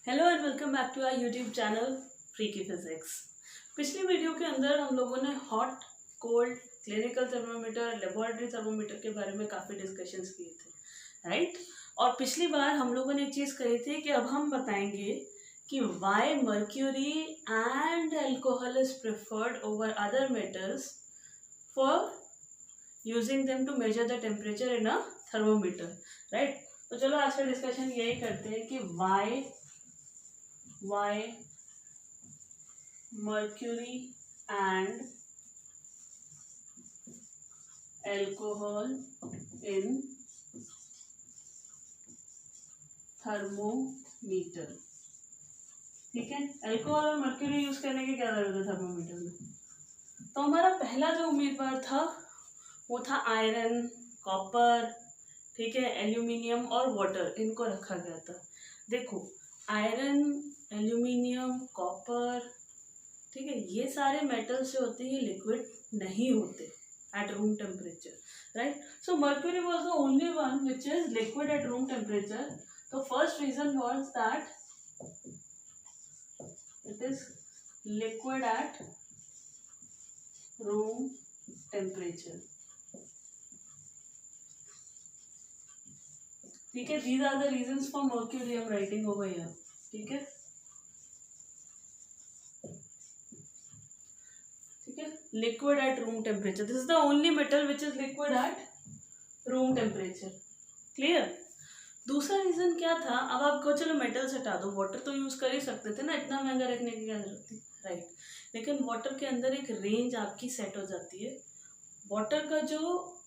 Hello and welcome back to our YouTube channel Freaky Physics. पिछली video के अंदर हम लोगों ने hot, cold, clinical thermometer, laboratory thermometer के बारे में काफ़ी डिस्कशंस किए थे, राइट। और पिछली बार हम लोगों ने एक चीज़ कही थी कि अब हम बताएंगे कि why mercury and alcohol is preferred over other metals for using them to measure the temperature in a thermometer, right. तो चलो आज का डिस्कशन यही करते हैं कि why mercury and alcohol in thermometer। ठीक है, अल्कोहल और मर्क्यूरी यूज करने की क्या जरूरत है थर्मोमीटर में। तो हमारा पहला जो उम्मीदवार था वो था आयरन, कॉपर, ठीक है, एल्यूमिनियम और वाटर, इनको रखा गया था। देखो, आयरन, एल्यूमिनियम, कॉपर, ठीक है, ये सारे मेटल्स जो होते हैं लिक्विड नहीं होते at room temperature, right. So mercury was the only one which is liquid at room temperature. तो first reason was that it is liquid at room temperature. ठीक है, these are the reasons for mercury I'm writing over here। ठीक है, ठीक है, liquid at room temperature, this is the only metal which is liquid at room temperature। Clear. दूसरा reason क्या था, अब आपको चलो मेटल से हटा दो, वाटर तो यूज कर ही सकते थे ना, इतना महंगा रखने की क्या जरूरत थी, राइट। लेकिन वाटर के अंदर एक रेंज आपकी सेट हो जाती है। वाटर का जो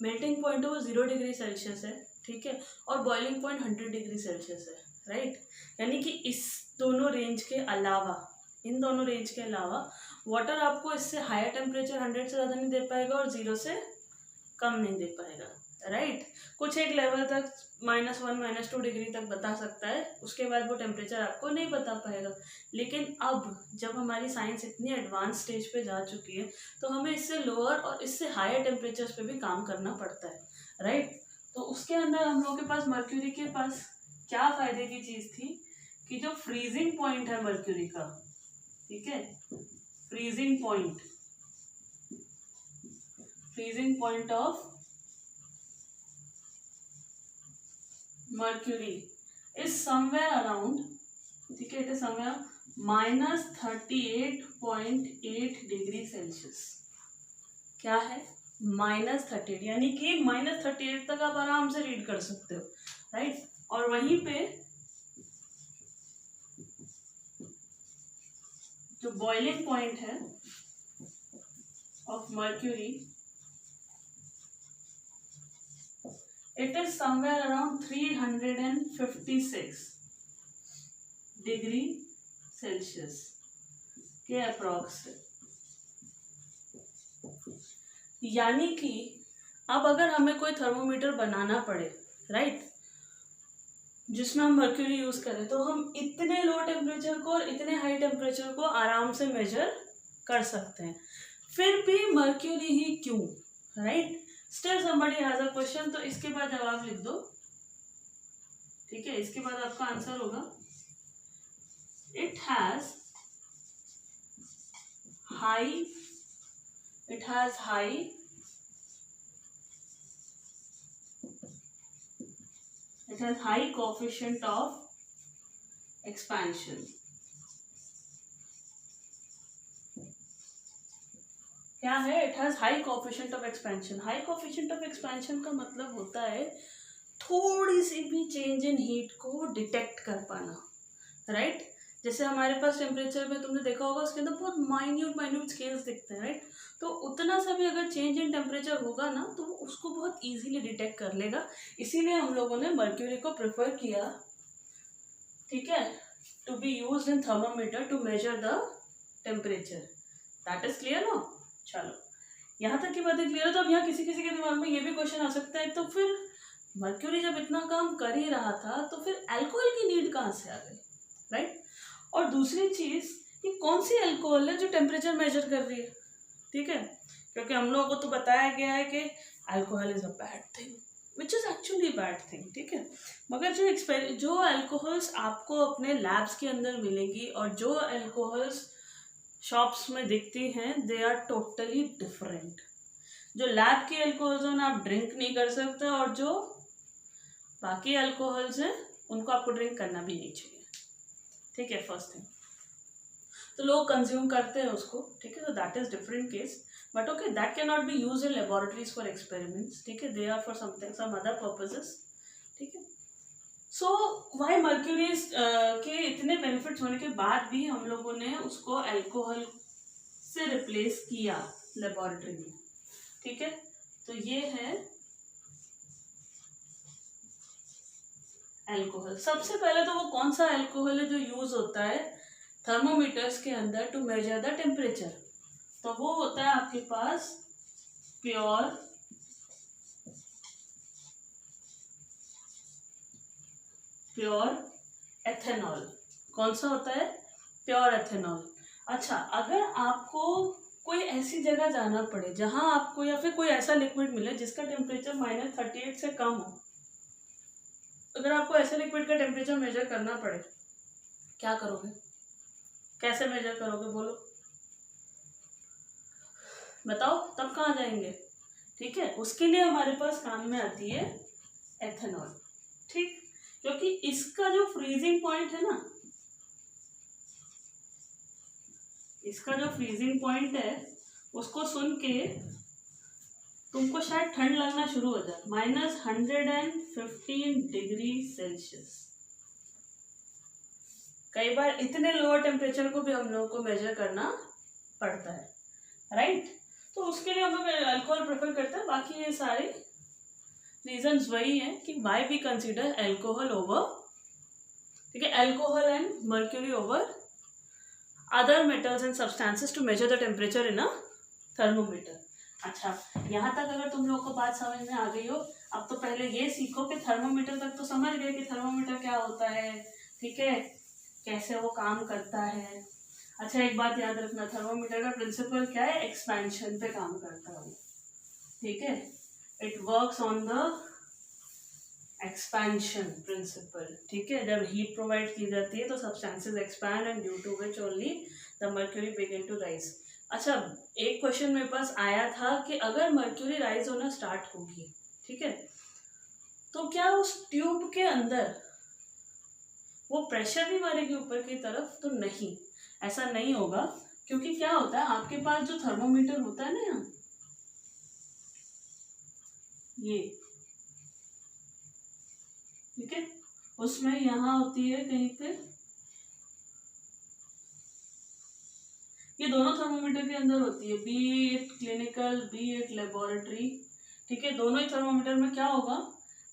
मेल्टिंग पॉइंट है वो 0 डिग्री सेल्सियस है, ठीक है, और बॉइलिंग पॉइंट 100 डिग्री सेल्सियस है, राइट। यानी कि इस दोनों रेंज के अलावा, इन दोनों रेंज के अलावा वाटर आपको इससे हायर टेम्परेचर 100 से ज़्यादा नहीं दे पाएगा और 0 से कम नहीं दे पाएगा, राइट। कुछ एक लेवल तक -1 -2 डिग्री तक बता सकता है, उसके बाद वो टेम्परेचर आपको नहीं बता पाएगा। लेकिन अब जब हमारी साइंस इतनी एडवांस स्टेज पे जा चुकी है तो हमें इससे लोअर और इससे हायर टेम्परेचर्स पे भी काम करना पड़ता है, राइट। तो उसके अंदर हम लोगों के पास मर्क्यूरी के पास क्या फायदे की चीज़ थी कि जो फ्रीजिंग पॉइंट है मर्क्यूरी का, ठीक है, freezing point of mercury is somewhere around, ठीक है, it is somewhere -38.8 degree Celsius. क्या है -38, यानी कि -38 तक आप आराम से रीड कर सकते हो, राइट। और वहीं पे जो बॉइलिंग पॉइंट है of mercury, it is somewhere around 356 degree Celsius के अप्रॉक्स है। यानी कि अब अगर हमें कोई थर्मोमीटर बनाना पड़े, राइट, जिसमें हम मर्क्यूरी यूज करें, तो हम इतने लो टेम्परेचर को और इतने हाई टेम्परेचर को आराम से मेजर कर सकते हैं। फिर भी मर्क्यूरी ही क्यों, right. Still somebody has a question, तो इसके बाद जवाब लिख दो, ठीक है। इसके बाद आपका आंसर होगा it has high coefficient of expansion. क्या है, it has high coefficient of expansion. High coefficient of expansion का मतलब होता है थोड़ी सी भी चेंज इन हीट को डिटेक्ट कर पाना, राइट। जैसे हमारे पास टेम्परेचर में तुमने देखा होगा उसके अंदर बहुत माइन्यूट स्केल्स दिखते हैं, राइट। तो उतना सा भी अगर चेंज इन टेम्परेचर होगा ना तो उसको बहुत इजीली डिटेक्ट कर लेगा। इसीलिए हम लोगों ने मर्क्यूरी को प्रेफर किया, ठीक है, to be used in thermometer to measure the temperature. That is clear ना। चलो, यहाँ तक की बातें क्लियर है। तो अब यहाँ किसी किसी के दिमाग में ये भी क्वेश्चन आ सकता है, तो फिर मर्क्यूरी जब इतना काम कर ही रहा था तो फिर अल्कोहल की नीड कहाँ से आ गई, राइट। और दूसरी चीज, ये कौन सी अल्कोहल है जो टेम्परेचर मेजर कर रही है, ठीक है, क्योंकि हम लोगों को तो बताया गया है कि alcohol is a bad thing, which is actually bad thing, ठीक है। मगर जो अल्कोहल्स आपको अपने लैब्स के अंदर मिलेंगी और जो अल्कोहल्स शॉप्स में दिखती हैं, दे आर टोटली डिफरेंट। जो लैब की अल्कोहल्स हैं आप ड्रिंक नहीं कर सकते, और जो बाकी अल्कोहल्स हैं उनको आपको ड्रिंक करना भी नहीं चाहिए, ठीक है, फर्स्ट थिंग। तो लोग कंज्यूम करते हैं उसको, ठीक है, तो that is different case, but okay, that can not be use in laboratories for experiments, ठीक है, they are for something some other purposes, ठीक है। सो वाई मर्क्यूरीज के इतने बेनिफिट्स होने के बाद भी हम लोगों ने उसको अल्कोहल से रिप्लेस किया लेबोरेटरी में, ठीक है। तो ये है अल्कोहल। सबसे पहले तो वो कौन सा अल्कोहल है जो यूज होता है थर्मोमीटर्स के अंदर टू मेजर द टेम्परेचर? तो वो होता है आपके पास प्योर एथेनॉल। कौन सा होता है? Pure ethanol. अच्छा, अगर आपको कोई ऐसी जगह जाना पड़े जहां आपको, या फिर कोई ऐसा लिक्विड मिले जिसका टेम्परेचर -38 से कम हो, अगर आपको ऐसे लिक्विड का टेम्परेचर मेजर करना पड़े, क्या करोगे? कैसे मेजर करोगे? बोलो, बताओ, तब कहाँ जाएंगे? ठीक है, उसके लिए हमारे पास काम में आती है एथेनॉल, ठीक, क्योंकि इसका जो फ्रीजिंग पॉइंट है ना, इसका जो फ्रीजिंग पॉइंट है उसको सुन के तुमको शायद ठंड लगना शुरू हो जाए। -115 डिग्री सेल्सियस। कई बार इतने लोअर टेम्परेचर को भी हम लोगों को मेजर करना पड़ता है, राइट। तो उसके लिए हम लोग अल्कोहल प्रेफर करते हैं। बाकी ये सारे रीजंस वही हैं कि why we consider alcohol over, ठीक है, alcohol and mercury over other metals and substances to measure the temperature in a thermometer. अच्छा, यहाँ तक अगर तुम लोगों को बात समझ में आ गई हो, अब तो पहले ये सीखो कि थर्मोमीटर तक तो समझ गए कि थर्मोमीटर क्या होता है, ठीक है, कैसे वो काम करता है। अच्छा, एक बात याद रखना, थर्मोमीटर का प्रिंसिपल क्या है? एक्सपेंशन पे काम करता है वो, ठीक है, it works on the expansion principle, ठीक है। जब हीट प्रोवाइड की जाती है तो substances expand and due to which only the mercury begin to rise. अच्छा, एक क्वेश्चन मेरे पास आया था कि अगर मर्क्यूरी राइज होना स्टार्ट होगी, ठीक है, तो क्या उस ट्यूब के अंदर वो प्रेशर भी मारेगी ऊपर की तरफ? तो नहीं, ऐसा नहीं होगा, क्योंकि क्या होता है, आपके पास जो थर्मोमीटर होता है ना, ये, ठीक है, उसमें यहाँ होती है कहीं पे, ये दोनों थर्मोमीटर के अंदर होती है, B it clinical, B it laboratory, ठीक है। दोनों ही थर्मोमीटर में क्या होगा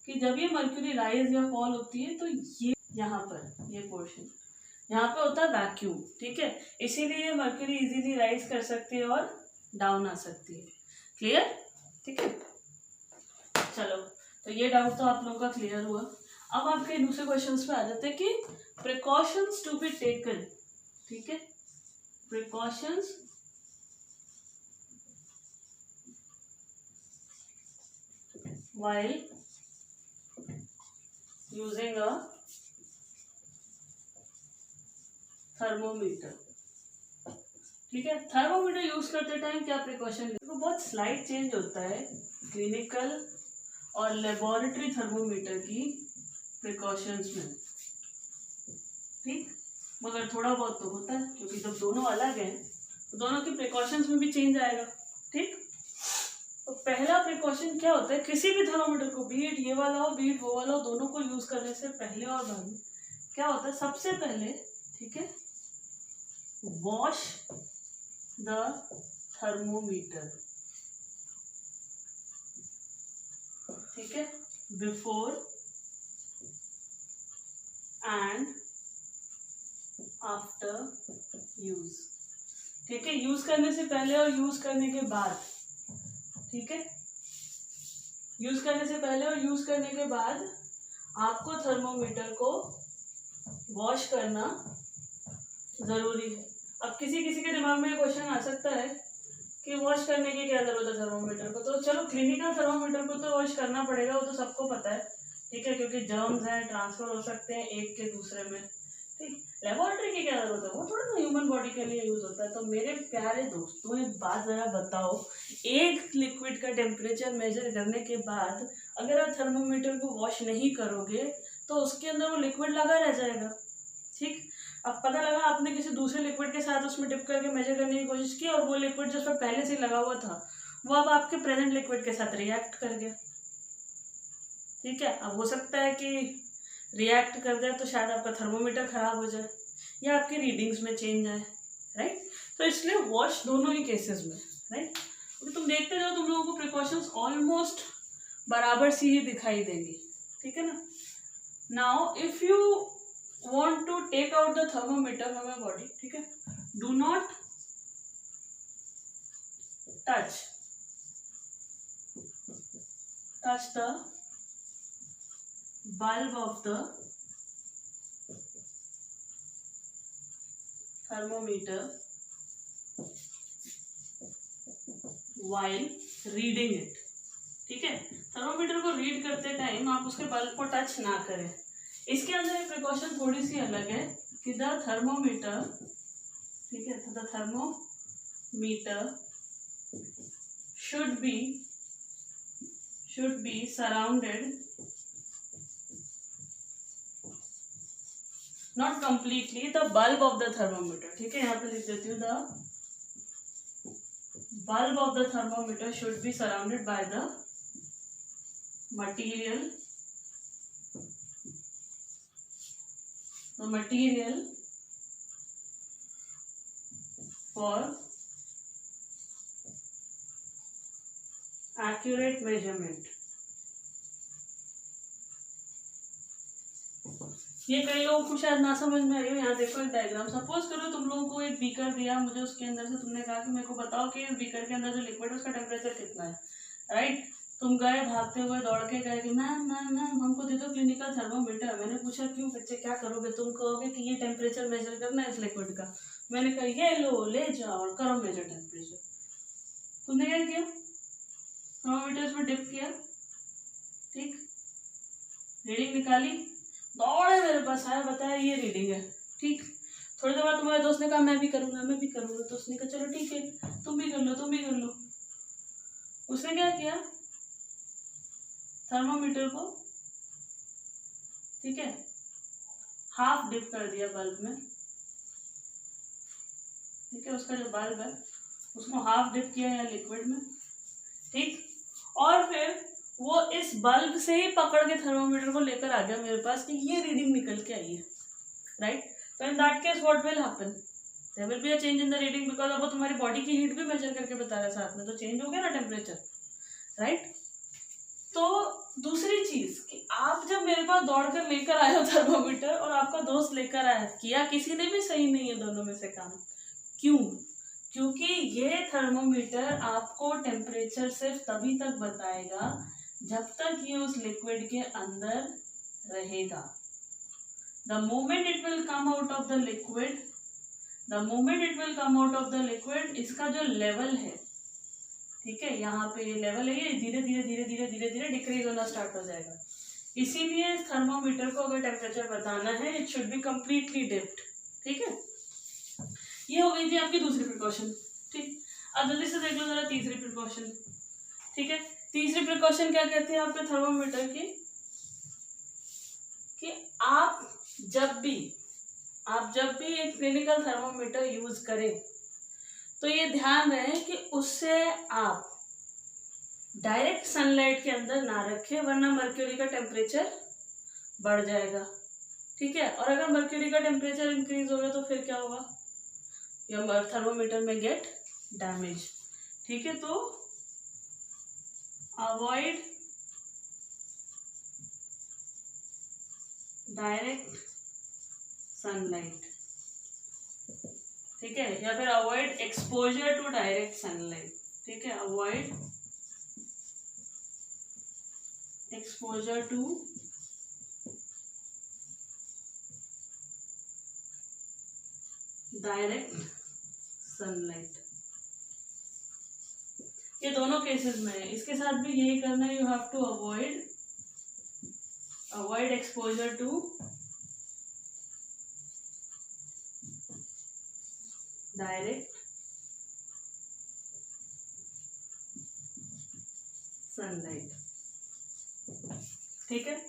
कि जब ये मर्क्यूरी राइज या फॉल होती है तो ये यहाँ पर, ये पोर्शन यहाँ पे होता है वैक्यूम, ठीक है, इसीलिए ये मर्क्यूरी इजीली राइज कर सकती है और डाउन आ सकती है। क्लियर? ठीक है, चलो, तो ये डाउट तो आप लोगों का क्लियर हुआ। अब आपके दूसरे क्वेश्चंस पे आ जाते हैं कि प्रिकॉशंस टू बी टेकन, ठीक है, precautions while using a thermometer, ठीक है। थर्मोमीटर यूज करते टाइम क्या प्रिकॉशन, तो बहुत स्लाइड चेंज होता है क्लिनिकल और लेबोरेटरी थर्मोमीटर की प्रिकॉशंस में, ठीक, मगर थोड़ा बहुत तो होता है, क्योंकि जब दोनों अलग हैं तो दोनों की प्रिकॉशंस में भी चेंज आएगा, ठीक। तो पहला प्रिकॉशन क्या होता है, किसी भी थर्मोमीटर को, बीट ये वाला हो बीट वो वाला हो, दोनों को यूज करने से पहले और बाद में क्या होता है, सबसे पहले, ठीक है, वॉश द थर्मोमीटर, ठीक है, बिफोर एंड आफ्टर यूज, ठीक है, यूज करने से पहले और यूज करने के बाद, ठीक है, यूज करने से पहले और यूज करने के बाद आपको थर्मोमीटर को वॉश करना जरूरी है। अब किसी किसी के दिमाग में ये क्वेश्चन आ सकता है कि वॉश करने की क्या जरूरत है थर्मोमीटर को, तो चलो क्लिनिकल थर्मोमीटर को तो वॉश करना पड़ेगा, वो तो सबको पता है, ठीक है, क्योंकि जर्म्स हैं, ट्रांसफर हो सकते हैं एक के दूसरे में, ठीक। लेबोरेटरी की क्या जरूरत है, वो थोड़ा ना ह्यूमन बॉडी के लिए यूज होता है। तो मेरे प्यारे दोस्तों एक बात जरा बताओ, एक लिक्विड का टेम्परेचर मेजर करने के बाद अगर आप थर्मोमीटर को वॉश नहीं करोगे तो उसके अंदर वो लिक्विड लगा रह जाएगा, ठीक। अब पता लगा आपने किसी दूसरे लिक्विड के साथ उसमें डिप करके मेजर करने की कोशिश की और वो लिक्विड जिस पर पहले से लगा हुआ था वो अब आपके प्रेजेंट लिक्विड के साथ रिएक्ट कर गया, ठीक है। अब हो सकता है कि रिएक्ट कर जाए तो शायद आपका थर्मोमीटर खराब हो जाए या आपकी रीडिंग्स में चेंज आए, राइट। तो इसलिए वॉश दोनों ही केसेस में, राइट। अभी तुम देखते जाओ, तुम लोगों को प्रिकॉशंस ऑलमोस्ट बराबर सी ही दिखाई देंगी, ठीक है ना। Now if you want to take out the thermometer from your body, ठीक है, do not touch the bulb of the thermometer while reading it, ठीक है। थर्मोमीटर को रीड करते टाइम आप उसके बल्ब को टच ना करें। इसके अंदर एक प्रिकॉशन थोड़ी सी अलग है कि द थर्मोमीटर, ठीक है, the thermometer should be surrounded, not completely, the bulb of the thermometer, ठीक है, यहाँ पे लिख देती हूँ, the bulb of the thermometer should be surrounded by the material for accurate measurement। ये कई लोगों को शायद ना समझ में आई हो। यहाँ देखो एक डायग्राम, सपोज करो तुम लोगों को एक बीकर दिया मुझे, उसके अंदर से तुमने कहा कि मेरे को बताओ कि बीकर के अंदर जो लिक्विड है उसका टेम्परेचर कितना है, राइट। तुम गए भागते हुए दौड़ के गए कि मैम मैम मैम हमको दे दो क्लिनिकल थर्मोमीटर। मैंने पूछा क्यों बच्चे क्या करोगे, तुम कहोगे कि ये टेम्परेचर मेजर करना है इस लिक्विड का। मैंने कहा ये लो ले जाओ और करो मेजर टेम्परेचर। तुमने क्या किया, थर्मोमीटर में डिप किया, ठीक, रीडिंग निकाली, दौड़े मेरे पास आया, बताया ये रीडिंग है, ठीक। थोड़ी देर बाद तुम्हारे दोस्त ने कहा मैं भी करूंगा, तो उसने कहा चलो ठीक है तुम भी कर लो। उसने क्या किया, थर्मोमीटर को, ठीक है, हाफ डिप कर दिया बल्ब में, ठीक है, उसका जो बल्ब है उसको हाफ डिप किया या लिक्विड में, ठीक। और फिर वो इस बल्ब से ही पकड़ के थर्मोमीटर को लेकर आ गया मेरे पास कि ये रीडिंग निकल के आई है, राइट। तो in that case what will happen, there will be a change in the reading, because अब वो तुम्हारी बॉडी की हीट भी मेजर करके बता रहा है साथ में, तो चेंज हो गया ना टेम्परेचर, राइट। तो दूसरी चीज कि आप जब मेरे पास दौड़कर लेकर आए हो थर्मोमीटर और आपका दोस्त लेकर आया, किया किसी ने भी सही नहीं है दोनों में से काम, क्यों, क्योंकि ये थर्मोमीटर आपको टेम्परेचर सिर्फ तभी तक बताएगा जब तक ये उस लिक्विड के अंदर रहेगा। The moment it will come out of the liquid, इसका जो लेवल है, ठीक है, यहाँ पे ये लेवल है, ये धीरे धीरे डिक्रीज होना स्टार्ट हो जाएगा। इसीलिए इस थर्मोमीटर को अगर टेम्परेचर बताना है it should be completely dipped, ठीक है। ये हो गई थी आपकी दूसरी प्रिकॉशन, ठीक। अब जल्दी से देख लो जरा तीसरी प्रिकॉशन, ठीक है। तीसरी प्रिकॉशन क्या कहती है आपके थर्मोमीटर की, कि आप जब भी एक क्लिनिकल थर्मोमीटर यूज करें तो ये ध्यान रहे कि उससे आप डायरेक्ट सनलाइट के अंदर ना रखें, वरना मर्क्यूरी का टेम्परेचर बढ़ जाएगा, ठीक है। और अगर मर्क्यूरी का टेम्परेचर इंक्रीज होगा तो फिर क्या होगा, योर थर्मोमीटर में गेट डैमेज, ठीक है। तो अवॉइड डायरेक्ट सनलाइट, ठीक है, या फिर avoid exposure to direct sunlight, ठीक है, avoid exposure to direct sunlight, ये दोनों केसेस में है, इसके साथ भी यही करना है। You have to avoid exposure to direct sunlight. ठीक है।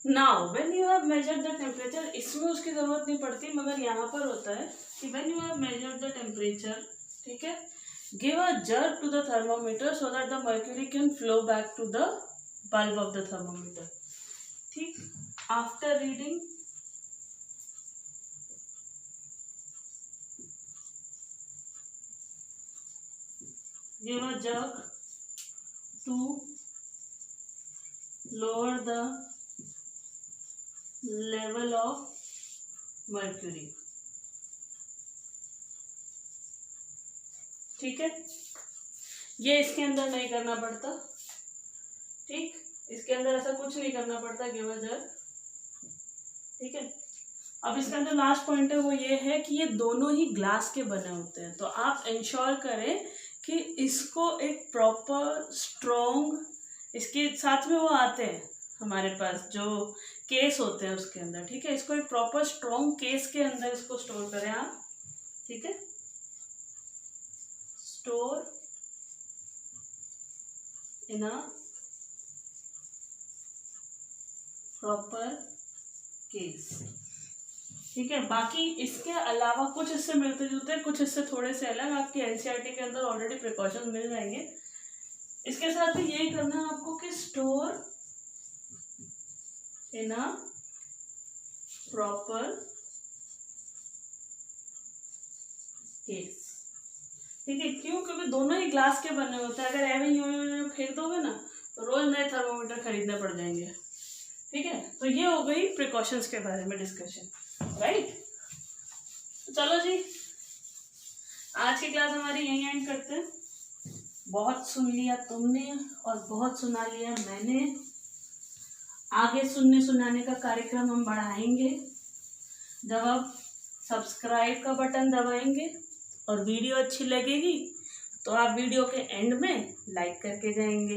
Now when you have measured the temperature, इसमें उसकी जरूरत नहीं पड़ती, मगर यहाँ पर होता है कि when you have measured the temperature, ठीक है, give a jerk to the thermometer so that the mercury can flow back to the bulb of the thermometer. ठीक, after reading give a jerk to lower the level of mercury. ठीक है, ये इसके अंदर नहीं करना पड़ता। ठीक, इसके अंदर ऐसा कुछ नहीं करना पड़ता, गिव अ jerk। ठीक है, अब इसके अंदर लास्ट पॉइंट है वो ये है कि ये दोनों ही ग्लास के बने होते हैं, तो आप इंश्योर करें कि इसको एक प्रॉपर स्ट्रॉन्ग, इसके साथ में वो आते हैं हमारे पास जो केस होते हैं उसके अंदर। ठीक है, इसको एक प्रॉपर स्ट्रॉन्ग केस के अंदर इसको स्टोर करें आप। ठीक है, store in a proper case. ठीक है, बाकी इसके अलावा कुछ इससे मिलते जुलते हैं, कुछ इससे थोड़े से अलग, आपकी एनसीईआरटी के अंदर ऑलरेडी प्रिकॉशन मिल जाएंगे। इसके साथ भी यही करना है आपको कि store in a proper case. ठीक है, क्यों? क्योंकि दोनों ही ग्लास के बने होते हैं, अगर एवं यूं फेंक दोगे ना तो रोज नए थर्मोमीटर खरीदने पड़ जाएंगे। ठीक है, तो ये हो गई प्रिकॉशंस के बारे में डिस्कशन, राइट। तो चलो जी, आज की क्लास हमारी यहीं एंड करते हैं। बहुत सुन लिया तुमने और बहुत सुना लिया मैंने। आगे सुनने सुनाने का कार्यक्रम हम बढ़ाएंगे जब आप सब्सक्राइब का बटन दबाएंगे, और वीडियो अच्छी लगेगी तो आप वीडियो के एंड में लाइक करके जाएंगे।